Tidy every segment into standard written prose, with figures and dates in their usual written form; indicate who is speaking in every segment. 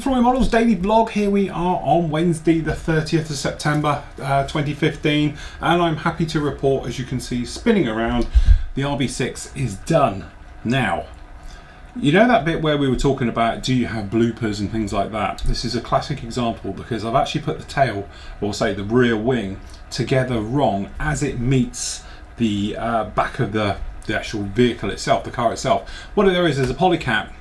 Speaker 1: the Flory Models daily vlog. Here we are on Wednesday the 30th of September 2015, and I'm happy to report, as you can see spinning around, the RB6 is done. Now, you know that bit where we were talking about do you have bloopers and things like that? This is a classic example because I've actually put the tail, or say the rear wing, together wrong as it meets the back of the actual vehicle itself, the car itself. What there is a polycap,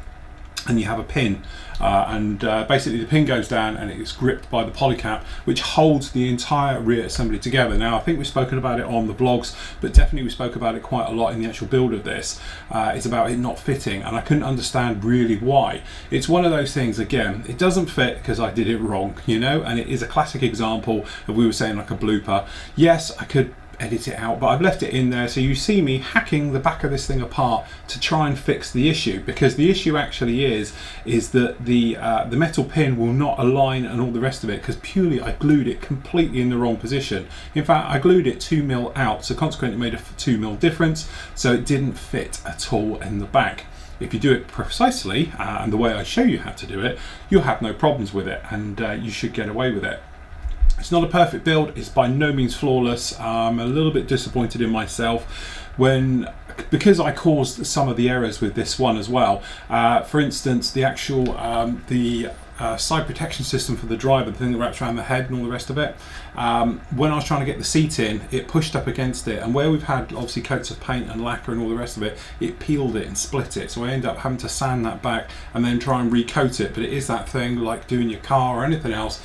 Speaker 1: and you have a pin, basically the pin goes down and it's gripped by the polycap, which holds the entire rear assembly together. Now, I think we've spoken about it on the blogs, but definitely we spoke about it quite a lot in the actual build of this. It's about it not fitting, and I couldn't understand really why. It's one of those things, again, it doesn't fit because I did it wrong, you know, and it is a classic example of, we were saying, like a blooper. Yes, I could edit it out, but I've left it in there so you see me hacking the back of this thing apart to try and fix the issue, because the issue actually is that the metal pin will not align and all the rest of it, because purely I glued it completely in the wrong position. In fact, I glued it 2mm out, so consequently it made a 2mm difference, so it didn't fit at all in the back. If you do it precisely and the way I show you how to do it, you'll have no problems with it, and you should get away with it. It's not a perfect build, it's by no means flawless. I'm a little bit disappointed in myself because I caused some of the errors with this one as well. For instance, the actual side protection system for the driver, the thing that wraps around the head and all the rest of it, when I was trying to get the seat in, it pushed up against it, and where we've had obviously coats of paint and lacquer and all the rest of it, it peeled it and split it, so I ended up having to sand that back and then try and recoat it. But it is that thing, like doing your car or anything else,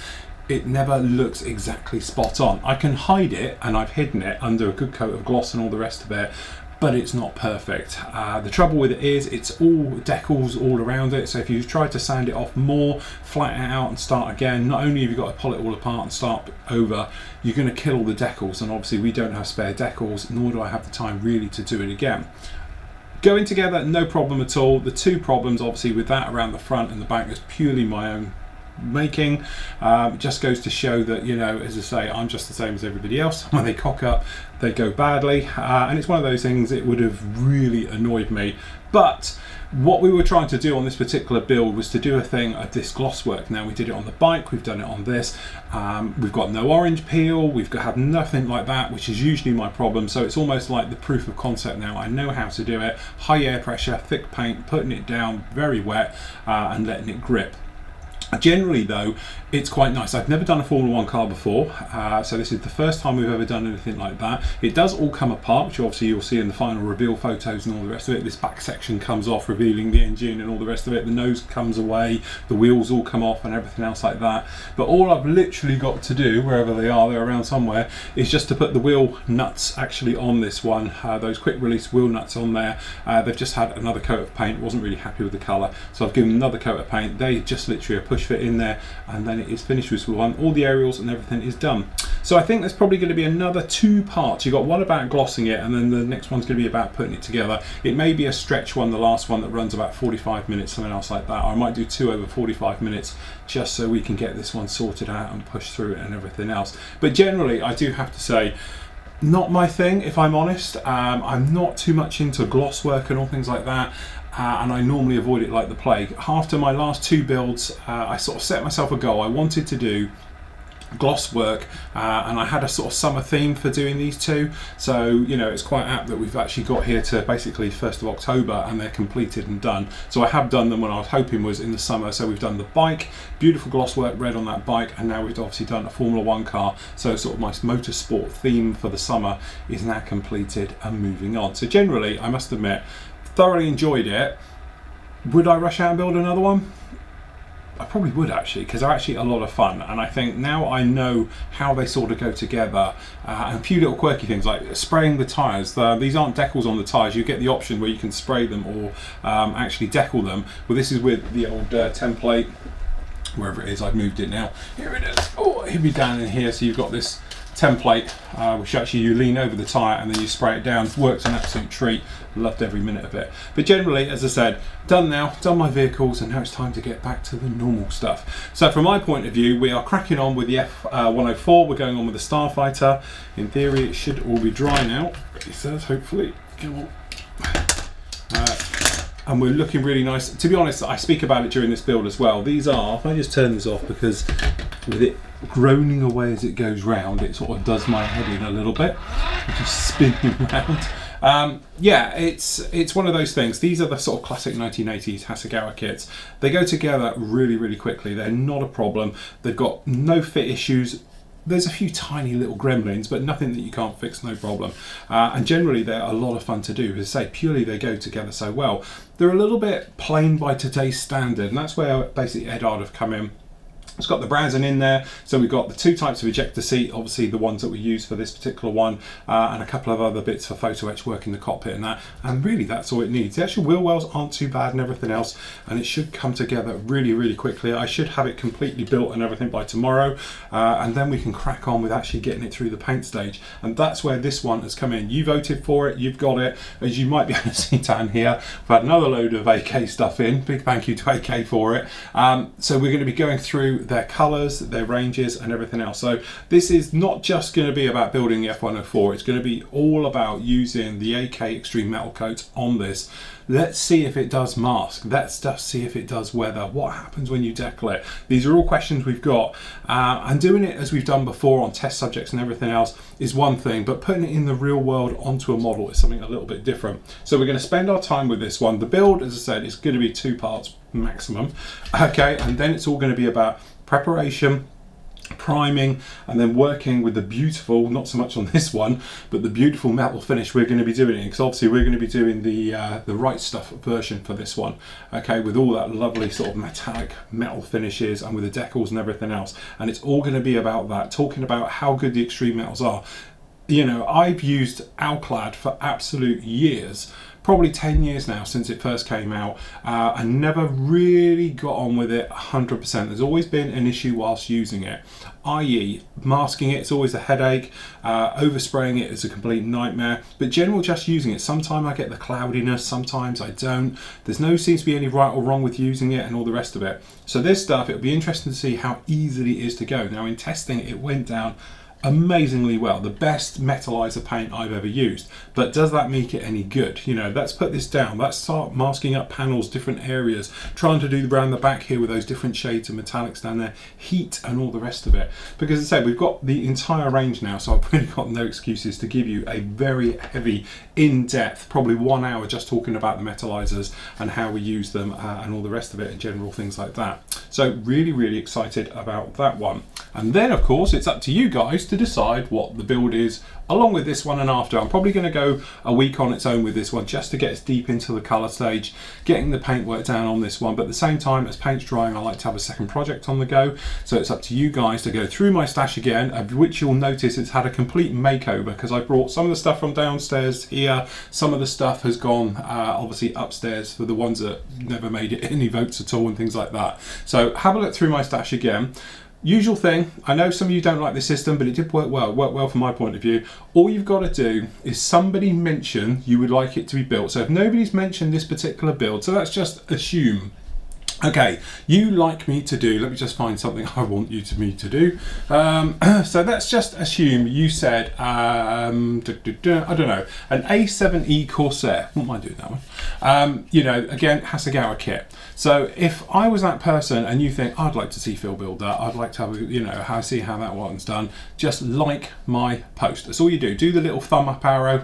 Speaker 1: it never looks exactly spot on. I can hide it, and I've hidden it under a good coat of gloss and all the rest of it, but it's not perfect. The trouble with it is it's all decals all around it, so if you try to sand it off more, flatten it out and start again, not only have you got to pull it all apart and start over, you're going to kill all the decals, and obviously we don't have spare decals, nor do I have the time really to do it again. Going together, no problem at all. The two problems obviously with that around the front and the back is purely my own making. It just goes to show that, you know, as I say, I'm just the same as everybody else. When they cock up, they go badly, and it's one of those things, it would have really annoyed me. But what we were trying to do on this particular build was to do a thing of this gloss work. Now, we did it on the bike, we've done it on this, we've got no orange peel, we've got nothing like that, which is usually my problem, so it's almost like the proof of concept now. I know how to do it. High air pressure, thick paint, putting it down very wet, and letting it grip. Generally though, it's quite nice. I've never done a Formula 1 car before, so this is the first time we've ever done anything like that. It does all come apart, which obviously you'll see in the final reveal photos and all the rest of it. This back section comes off, revealing the engine and all the rest of it. The nose comes away, the wheels all come off and everything else like that. But all I've literally got to do, wherever they are, they're around somewhere, is just to put the wheel nuts actually on this one, those quick release wheel nuts on there. They've just had another coat of paint, wasn't really happy with the colour, so I've given them another coat of paint. They just literally a push fit in there, and then it is finished with one. All the aerials and everything is done. So I think there's probably going to be another two parts. You've got one about glossing it, and then the next one's going to be about putting it together. It may be a stretch one, the last one, that runs about 45 minutes, something else like that. Or I might do two over 45 minutes just so we can get this one sorted out and push through it and everything else. But generally, I do have to say, not my thing, if I'm honest. I'm not too much into gloss work and all things like that. And I normally avoid it like the plague. After my last two builds, I sort of set myself a goal. I wanted to do gloss work, and I had a sort of summer theme for doing these two, so you know, it's quite apt that we've actually got here to basically 1st of October and they're completed and done. So I have done them when I was hoping was in the summer. So we've done the bike, beautiful gloss work red on that bike, and now we've obviously done a Formula 1 car, so sort of my motorsport theme for the summer is now completed and moving on. So generally, I must admit, thoroughly enjoyed it. Would I rush out and build another one? I probably would, actually, because they're actually a lot of fun, and I think now I know how they sort of go together, and a few little quirky things like spraying the tyres. These aren't decals on the tyres. You get the option where you can spray them or actually decal them. Well, this is with the old template, wherever it is. I've moved it now. Here it is. Oh, it'll be down in here. So you've got this template, which actually you lean over the tyre and then you spray it down. Works an absolute treat. Loved every minute of it. But generally, as I said, done now, done my vehicles, and now it's time to get back to the normal stuff. So from my point of view, we are cracking on with the F104. We're going on with the Starfighter. In theory, it should all be dry now. It says, hopefully. Come on. and we're looking really nice. To be honest, I speak about it during this build as well. These are, if I just turn this off, because with it groaning away as it goes round, it sort of does my head in a little bit, just spinning around. Yeah, it's one of those things. These are the sort of classic 1980s Hasegawa kits. They go together really, really quickly. They're not a problem. They've got no fit issues. There's a few tiny little gremlins, but nothing that you can't fix, no problem. And generally they're a lot of fun to do. As I say, purely they go together so well. They're a little bit plain by today's standard, and that's where basically Edard have come in. It's got the browsing in there, so we've got the two types of ejector seat, obviously the ones that we use for this particular one, and a couple of other bits for photo etch work in the cockpit and that, and really that's all it needs. The actual wheel wells aren't too bad and everything else, and it should come together really, really quickly. I should have it completely built and everything by tomorrow, and then we can crack on with actually getting it through the paint stage, and that's where this one has come in. You voted for it, you've got it. As you might be able to see down here, we've had another load of AK stuff in. Big thank you to AK for it. So we're going to be going through their colours, their ranges and everything else. So this is not just going to be about building the F104, it's going to be all about using the AK Extreme Metal Coat on this. Let's see if it does mask, let's just see if it does weather, what happens when you decal it. These are all questions we've got, and doing it as we've done before on test subjects and everything else is one thing, but putting it in the real world onto a model is something a little bit different. So we're going to spend our time with this one. The build, as I said, is going to be 2 parts maximum, okay, and then it's all going to be about preparation, priming, and then working with the beautiful, not so much on this one, but the beautiful metal finish we're going to be doing it, because obviously we're going to be doing the right stuff version for this one, okay, with all that lovely sort of metallic metal finishes and with the decals and everything else, and it's all going to be about that, talking about how good the extreme metals are. You know, I've used Alclad for absolute years, probably 10 years now since it first came out, and never really got on with it 100%. There's always been an issue whilst using it, i.e. masking it, it's always a headache, overspraying it is a complete nightmare, but general just using it, sometimes I get the cloudiness, sometimes I don't. There's no seems to be any right or wrong with using it and all the rest of it. So this stuff, it'll be interesting to see how easily it is to go. Now in testing it went down amazingly well, the best metallizer paint I've ever used, but does that make it any good? You know, let's put this down, let's start masking up panels, different areas, trying to do around the back here with those different shades of metallics down there, heat and all the rest of it, because as I said, we've got the entire range now, so I've really got no excuses to give you a very heavy, in-depth, probably 1 hour just talking about the metallizers and how we use them, and all the rest of it and general things like that. So really, really excited about that one. And then of course it's up to you guys to decide what the build is along with this one and after. I'm probably going to go a week on its own with this one just to get us deep into the colour stage, getting the paint work down on this one, but at the same time as paint's drying I like to have a second project on the go, so it's up to you guys to go through my stash again, of which you'll notice it's had a complete makeover because I brought some of the stuff from downstairs here, some of the stuff has gone obviously upstairs for the ones that never made it any votes at all and things like that. So have a look through my stash again. Usual thing, I know some of you don't like this system, but it did work well. It worked well from my point of view. All you've got to do is somebody mention you would like it to be built. So if nobody's mentioned this particular build, so let's just assume, okay, you like me to do, let me just find something I want you to me to do. So let's just assume you said, I don't know, an A7E Corsair, wouldn't mind doing that one. You know, again, Hasegawa kit. So if I was that person and you think, I'd like to see Phil build that, I'd like to have, you know, see how that one's done, just like my post. That's all you do. Do the little thumb up arrow,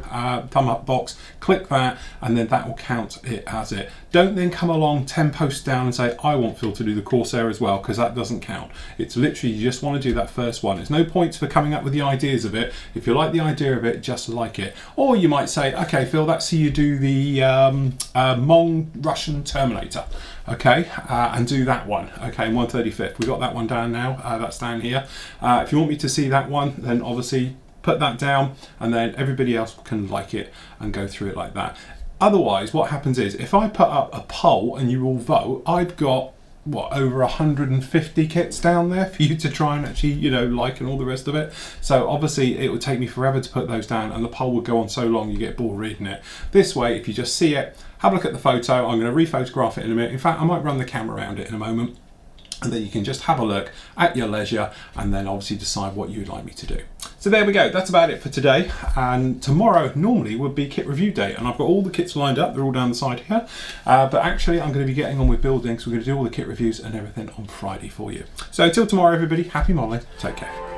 Speaker 1: thumb up box, click that, and then that will count it as it. Don't then come along 10 posts down and say, I want Phil to do the Corsair as well, because that doesn't count. It's literally, you just want to do that first one. There's no points for coming up with the ideas of it. If you like the idea of it, just like it. Or you might say, okay, Phil, let's see you do the Hmong Russian Terminator. Okay, and do that one. Okay, 135th. We've got that one down now. That's down here. If you want me to see that one, then obviously put that down, and then everybody else can like it and go through it like that. Otherwise, what happens is, if I put up a poll and you all vote, I've got, what, over 150 kits down there for you to try and actually, you know, like and all the rest of it. So obviously it would take me forever to put those down, and the poll would go on so long you get bored reading it. This way, if you just see it, have a look at the photo. I'm going to rephotograph it in a minute. In fact, I might run the camera around it in a moment, and then you can just have a look at your leisure and then obviously decide what you'd like me to do. So there we go, that's about it for today. And tomorrow normally would be kit review day, and I've got all the kits lined up, they're all down the side here. But actually I'm going to be getting on with building, so we're going to do all the kit reviews and everything on Friday for you. So until tomorrow everybody, happy modelling, take care.